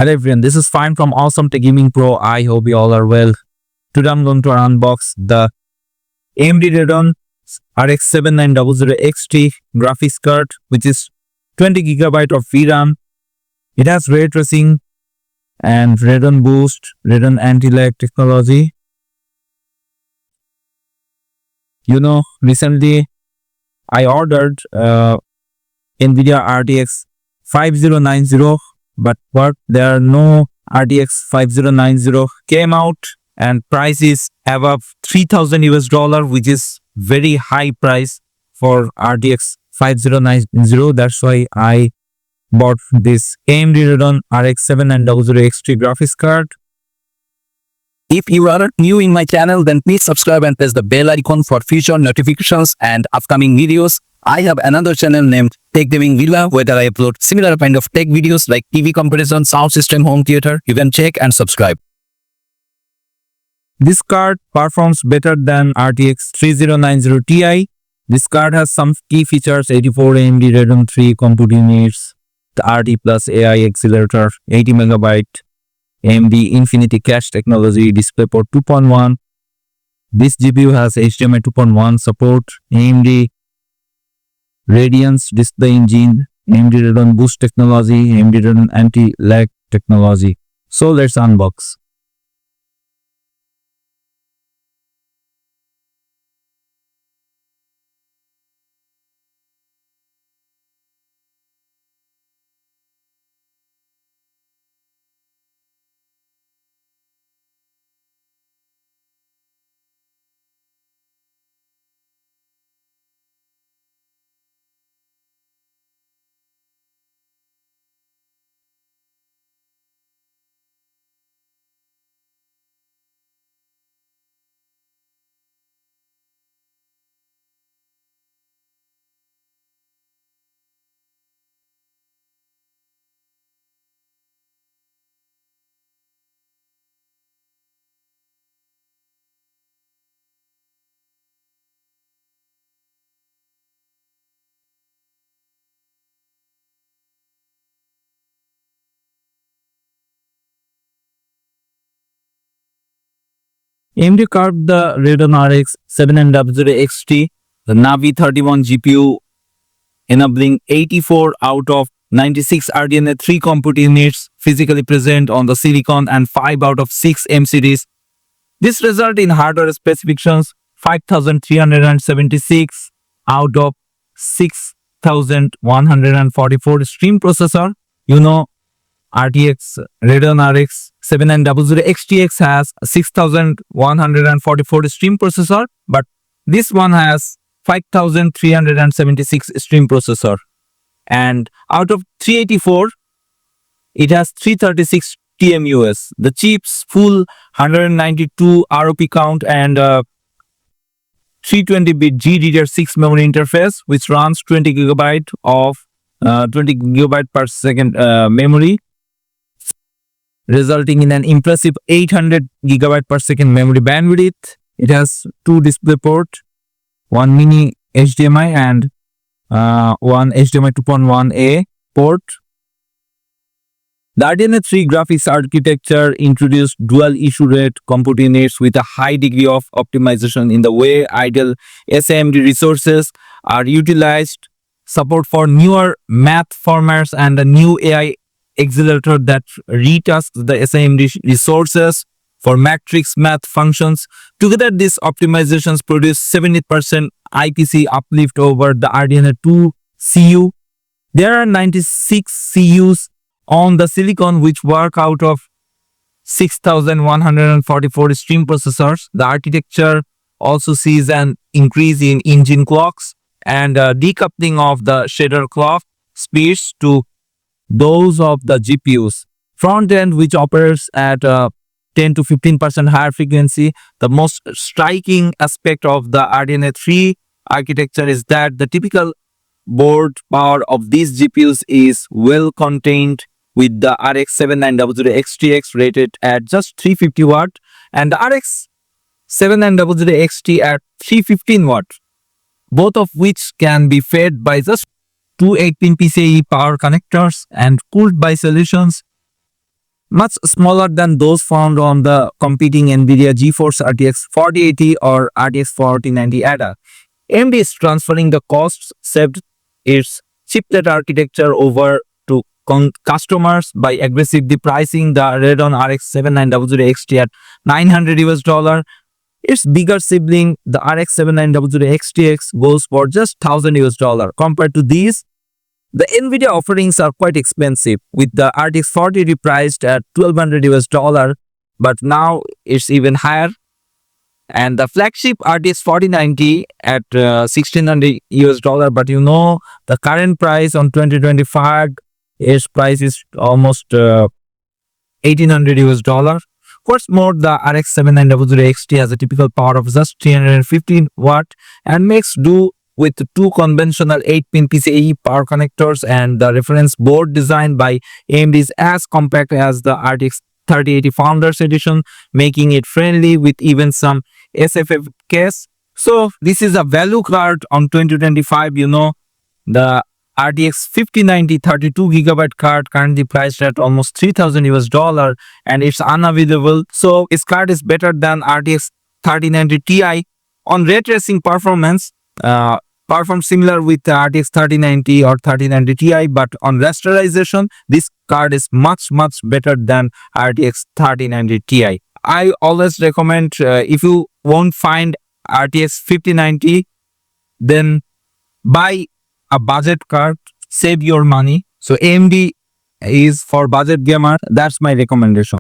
Hello everyone, this is Fine from Awesome Tech Gaming Pro. I hope you all are well. Today I'm going to unbox the AMD Radeon RX 7900 XT graphics card, which is 20GB of VRAM. It has ray tracing and Radeon Boost, Radeon anti-lag technology. Recently I ordered NVIDIA RTX 5090, but there are no RTX 5090 came out, and price is above 3000 US dollar, which is very high price for RTX 5090. That's why I bought this AMD Radeon RX 7900 XT graphics card. If you are new in my channel, then please subscribe and press the bell icon for future notifications and upcoming videos. I have another channel named Tech Gaming Villa, where I upload similar kind of tech videos like TV comparison, sound system, home theater. You can check and subscribe. This card performs better than RTX 3090 Ti. This card has some key features: 84 AMD Radeon 3 computing units, the RT plus AI accelerator, 80MB AMD Infinity Cache technology, DisplayPort 2.1. This GPU has HDMI 2.1 support, AMD Radeon's display engine, AMD Radeon Boost technology, AMD Radeon anti-lag technology. So let's unbox. AMD carved the Radeon RX 7900 XT, the Navi 31 GPU, enabling 84 out of 96 RDNA 3 compute units physically present on the silicon and 5 out of 6 MCDs. This result in hardware specifications 5376 out of 6144 stream processor. RTX Radeon RX 7900 XTX has 6144 stream processor, but this one has 5376 stream processor, and out of 384 it has 336 TMUS. The chip's full 192 ROP count and 320-bit GDDR6 memory interface, which runs 20GB of 20GB per second memory, resulting in an impressive 800GB per second memory bandwidth. It has 2 DisplayPort, 1 mini HDMI and 1 HDMI 2.1a port. The RDNA 3 graphics architecture introduced dual issue rate compute units with a high degree of optimization in the way idle SAMD resources are utilized, support for newer math formats, and a new AI accelerator that retasks the SAMD resources for matrix math functions. Together, these optimizations produce 70% IPC uplift over the RDNA 2 CU. There are 96 CUs on the silicon which work out of 6144 stream processors. The architecture also sees an increase in engine clocks and decoupling of the shader clock speeds to those of the GPUs. Front end, which operates at 10 to 15% higher frequency. The most striking aspect of the RDNA 3 architecture is that the typical board power of these GPUs is well contained, with the RX 7900 XTX rated at just 350 watt and the RX 7900 XT at 315 watt, both of which can be fed by just 2 8-pin PCIe power connectors and cooled by solutions much smaller than those found on the competing NVIDIA GeForce RTX 4080 or RTX 4090 ADA. AMD is transferring the costs saved its chiplet architecture over to customers by aggressively pricing the Radeon RX 7900 XT at $900. Its bigger sibling, the RX 7900 XTX, goes for just $1,000. Compared to these, the NVIDIA offerings are quite expensive, with the RTX 4080 priced at $1,200, but now it's even higher. And the flagship RTX 4090 at $1,600, but the current price on 2025, its price is almost $1,800. What's more, the RX 7900 XT has a typical power of just 315 watt and makes do with two conventional 8-pin PCIe power connectors, and the reference board designed by AMD is as compact as the RTX 3080 Founders Edition, making it friendly with even some SFF case. So this is a value card on 2025. The RTX 5090 32GB card currently priced at almost $3,000, and it's unavailable. So this card is better than RTX 3090 Ti on ray tracing performance. Perform similar with the RTX 3090 or 3090 Ti, but on rasterization, this card is much better than RTX 3090 Ti. I always recommend, if you won't find RTX 5090, then buy a budget card, save your money. So AMD is for budget gamer. That's my recommendation.